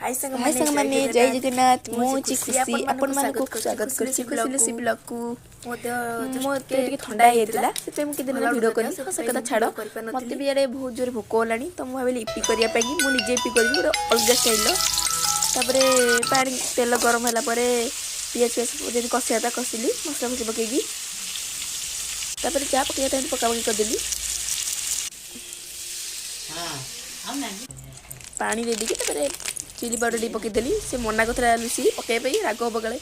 हाय संग माने जय जगन्नाथ मुझे खुशी आपण मानक स्वागत करछि खुशी ब्लॉग को मोते टिके ठंडा हेतिला से मु किदिन वीडियो करनी हस कथा छाड़ो मते भी यारे बहुत जोर भोक होलानी तो मु भाबिली इपी करिया पाई मु निजे इपी करी गोटे अलग स्टाइल तापरे पानी तेल गरम होला परे पियाज जे कसियाता कसिली मसला मसला पकेगी तापरे चा पकेया टाइम पका पकी कर देली पानी दे दी तापरे चिली पाउडर टी पकईदेली से मना करा लुसी पकई पाई राग पकाले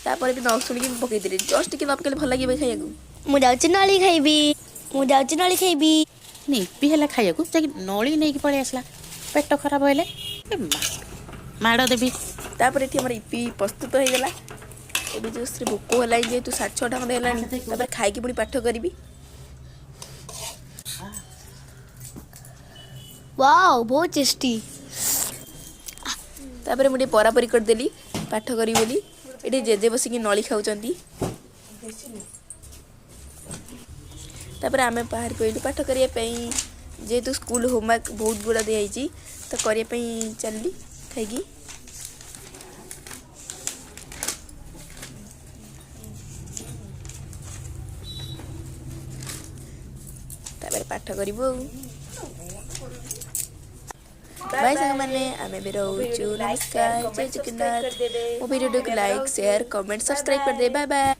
तापर भी न शुणी पकईदेली जस्ट कि न पकड़े भल लगे खाइबा मुझे नली खाइबी मुझे नली खाइबी निपी है खाइबा नली नहीं पलि आसला पेट खराब होले माड़ देवी तापर ये आम इपी प्रस्तुत हो गला एबे जो भोक है जेहेतु 6:30 खंडे है खाई पुणी पाठ करी वाओ बहुत टेस्टी तापर मुझे परापरी करदेली पाठ करी बोली ये जेजे बसिक नली खाऊंगी तापर आम बाहर पड़ू पाठ करने जेहेतु स्कूल होमवर्क बहुत गुड़ा दिखाई तो करने चलली खाई तापर पाठ करूँ बाय संग माने आमे भी रहूचु नमस्कार जय जगन्नाथ मो वीडियो को लाइक शेयर कमेंट सब्सक्राइब कर दे बाय बाय।